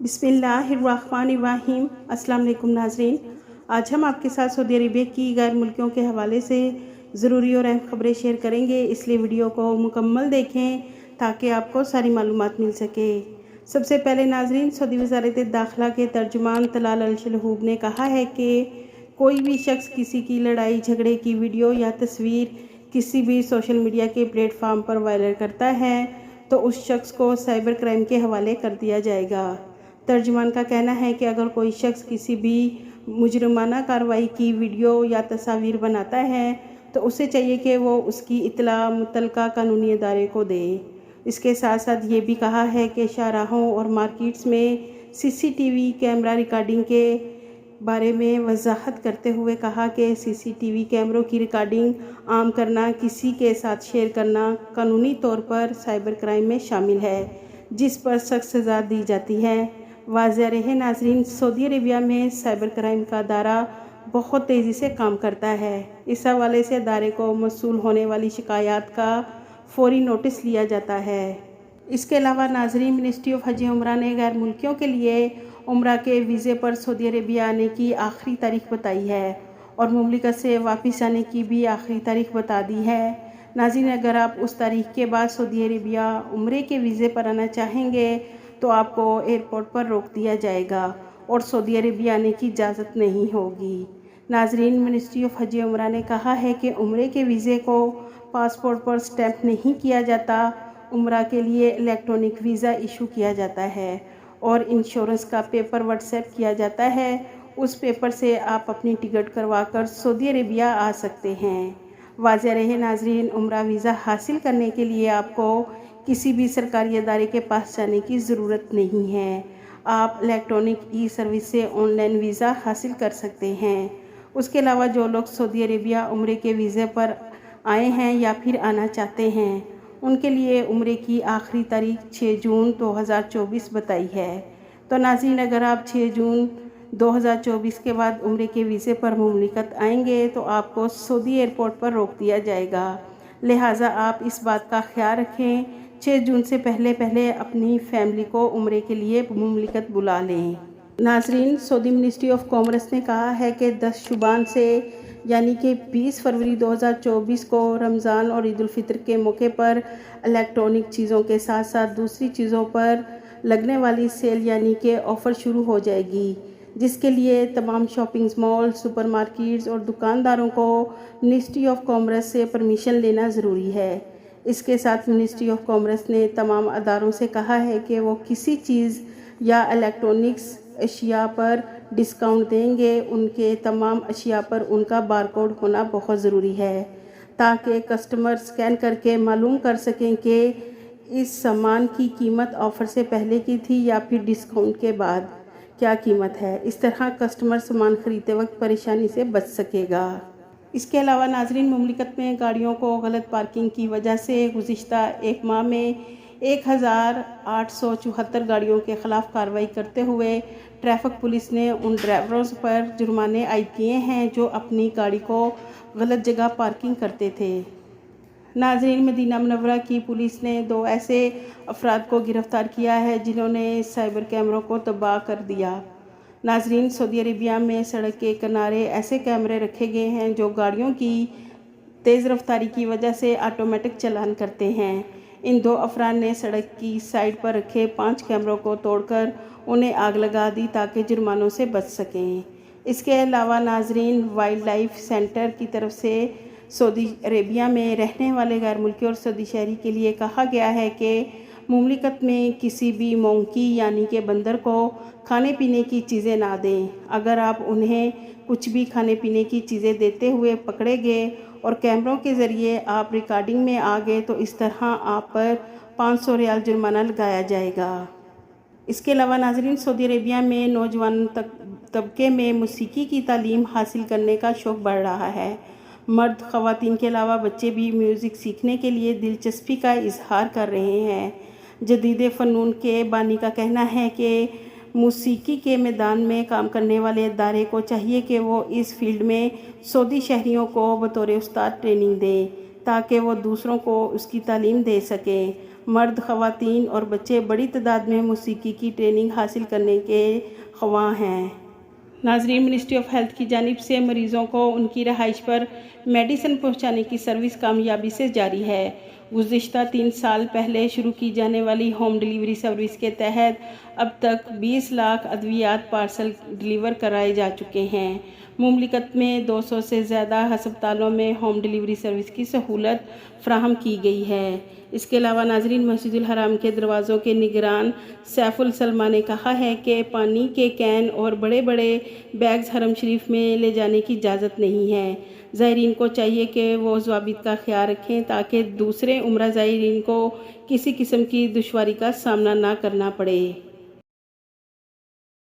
बिस्मिल्लाहिर्रहमानिर्रहीम। अस्सलाम वालेकुम नाज़रीन, आज हम आपके साथ सऊदी अरबिया की गैर मुल्कियों के हवाले से ज़रूरी और अहम खबरें शेयर करेंगे, इसलिए वीडियो को मुकम्मल देखें ताकि आपको सारी मालूमात मिल सके। सबसे पहले नाज़रीन, सऊदी वज़ारत दाखिला के तर्जुमान तलाल अल-शलहूब ने कहा है कि कोई भी शख्स किसी की लड़ाई झगड़े की वीडियो या तस्वीर किसी भी सोशल मीडिया के प्लेटफार्म पर वायरल करता है तो उस शख्स को साइबर क्राइम के हवाले कर दिया जाएगा। तर्जुमान का कहना है कि अगर कोई शख्स किसी भी मुजरिमाना कार्रवाई की वीडियो या तस्वीर बनाता है तो उसे चाहिए कि वो उसकी इत्तला मुतल्लिका कानूनी इदारे को दे। इसके साथ साथ ये भी कहा है कि शाहराहों और मार्केट्स में सीसीटीवी कैमरा रिकॉर्डिंग के बारे में वजाहत करते हुए कहा कि सीसीटीवी कैमरों की रिकॉर्डिंग आम करना, किसी के साथ शेयर करना कानूनी तौर पर साइबर क्राइम में शामिल है, जिस पर सख्त सज़ा दी जाती है। वाज़ेह रहे नाज़रीन, सऊदी अरेबिया में साइबर क्राइम का दायरा बहुत तेज़ी से काम करता है। इस हवाले से अदारे को मौसूल होने वाली शिकायत का फ़ौरी नोटिस लिया जाता है। इसके अलावा नाज़रीन, मिनिस्ट्री ऑफ हज उम्रा ने गैर मुल्कियों के लिए उम्रा के वीज़े पर सऊदी अरेबिया आने की आखिरी तारीख बताई है और मुमलिकत से वापस आने की भी आखिरी तारीख बता दी है। नाज़रीन, अगर आप उस तारीख के बाद सऊदी अरेबिया उम्रे के वीज़े पर आना चाहेंगे तो आपको एयरपोर्ट पर रोक दिया जाएगा और सऊदी अरेबिया आने की इजाज़त नहीं होगी। नाज़रीन, मिनिस्ट्री ऑफ हज उम्रा ने कहा है कि उम्रे के वीज़े को पासपोर्ट पर स्टैंप नहीं किया जाता। उम्रा के लिए इलेक्ट्रॉनिक वीज़ा इशू किया जाता है और इंश्योरेंस का पेपर व्हाट्सएप किया जाता है। उस पेपर से आप अपनी टिकट करवा कर सऊदी अरेबिया आ सकते हैं। वाज़ेह रहे नाज़रीन, उम्रा वीज़ा हासिल करने के लिए आपको किसी भी सरकारी अदारे के पास जाने की ज़रूरत नहीं है। आप इलेक्ट्रॉनिक ई सर्विस से ऑनलाइन वीज़ा हासिल कर सकते हैं। उसके अलावा जो लोग सऊदी अरेबिया उम्रे के वीज़े पर आए हैं या फिर आना चाहते हैं, उनके लिए उम्रे की आखिरी तारीख 6 जून 2024 बताई है। तो नाज़रीन, अगर आप 6 जून 2024 के बाद उम्रे के वीज़े पर मुमलिकत आएंगे तो आपको सऊदी एयरपोर्ट पर रोक दिया जाएगा। लिहाजा आप इस बात का ख्याल रखें, 6 जून से पहले अपनी फैमिली को उम्रे के लिए मुमलिकत बुला लें। नाज़रीन, सऊदी मिनिस्ट्री ऑफ कॉमर्स ने कहा है कि 10 शुबान से यानी कि 20 फरवरी 2024 को रमज़ान और ईद उल फितर के मौके पर इलेक्ट्रॉनिक चीज़ों के साथ साथ दूसरी चीज़ों पर लगने वाली सेल यानी कि ऑफ़र शुरू हो जाएगी, जिसके लिए तमाम शॉपिंग मॉल, सुपरमार्केट्स और दुकानदारों को मिनिस्ट्री ऑफ कॉमर्स से परमिशन लेना ज़रूरी है। इसके साथ मिनिस्ट्री ऑफ कॉमर्स ने तमाम अदारों से कहा है कि वो किसी चीज़ या इलेक्ट्रॉनिक्स अशिया पर डिस्काउंट देंगे, उनके तमाम अशिया पर उनका बारकोड होना बहुत ज़रूरी है ताकि कस्टमर स्कैन करके मालूम कर सकें कि इस सामान की कीमत ऑफ़र से पहले की थी या फिर डिस्काउंट के बाद क्या कीमत है। इस तरह कस्टमर सामान ख़रीदते वक्त परेशानी से बच सकेगा। इसके अलावा नाज़रीन, मुमलिकत में गाड़ियों को गलत पार्किंग की वजह से गुज़िश्ता एक माह में 1874 गाड़ियों के ख़िलाफ़ कार्रवाई करते हुए ट्रैफिक पुलिस ने उन ड्राइवरों पर जुर्माने आयद किए हैं जो अपनी गाड़ी को गलत जगह पार्किंग करते थे। नाज़रीन, मदीना मुनव्वरा की पुलिस ने 2 ऐसे अफराद को गिरफ़्तार किया है जिन्होंने साइबर कैमरों को तबाह कर दिया। नाज़रीन, सऊदी अरेबिया में सड़क के किनारे ऐसे कैमरे रखे गए हैं जो गाड़ियों की तेज़ रफ्तारी की वजह से ऑटोमेटिक चालान करते हैं। इन 2 अफराद ने सड़क की साइड पर रखे 5 कैमरों को तोड़कर उन्हें आग लगा दी ताकि जुर्मानों से बच सकें। इसके अलावा नाज़रीन, वाइल्ड लाइफ सेंटर की तरफ से सऊदी अरेबिया में रहने वाले गैर मुल्की और सऊदी शहरी के लिए कहा गया है कि मुमलिकत में किसी भी मोंकी यानी कि बंदर को खाने पीने की चीज़ें ना दें। अगर आप उन्हें कुछ भी खाने पीने की चीज़ें देते हुए पकड़े गए और कैमरों के ज़रिए आप रिकॉर्डिंग में आ गए तो इस तरह आप पर 500 रियाल जुर्माना लगाया जाएगा। इसके अलावा नाज़रीन, सऊदी अरेबिया में नौजवान तबके में मौसीकी की तालीम हासिल करने का शौक़ बढ़ रहा है। मर्द ख़वातीन के अलावा बच्चे भी म्यूज़िक सीखने के लिए दिलचस्पी का इजहार कर रहे हैं। जदीद फ़नून के बानी का कहना है कि मौसीकी के मैदान में काम करने वाले इदारे को चाहिए कि वो इस फील्ड में सऊदी शहरियों को बतौर उस्ताद ट्रेनिंग दें ताकि वो दूसरों को उसकी तालीम दे सकें। مرد، خواتین اور بچے بڑی تعداد میں موسیقی کی ٹریننگ حاصل کرنے کے خواہاں ہیں۔ ناظرین، منسٹری آف ہیلتھ کی جانب سے مریضوں کو ان کی رہائش پر میڈیسن پہنچانے کی سروس کامیابی سے جاری ہے۔ گزشتہ 3 سال پہلے شروع کی جانے والی ہوم ڈیلیوری سروس کے تحت اب تک 20 لاکھ ادویات پارسل ڈیلیور کرائے جا چکے ہیں۔ مملکت میں 200 سے زیادہ ہسپتالوں میں ہوم ڈیلیوری سروس کی سہولت فراہم کی گئی ہے۔ اس کے علاوہ ناظرین، مسجد الحرام کے دروازوں کے نگران سیف السلمہ نے کہا ہے کہ پانی کے کین اور بڑے بڑے بیگز حرم شریف میں لے جانے کی اجازت نہیں ہے۔ زائرین کو چاہیے کہ وہ ضوابط کا خیال رکھیں تاکہ دوسرے عمرہ زائرین کو کسی قسم کی دشواری کا سامنا نہ کرنا پڑے۔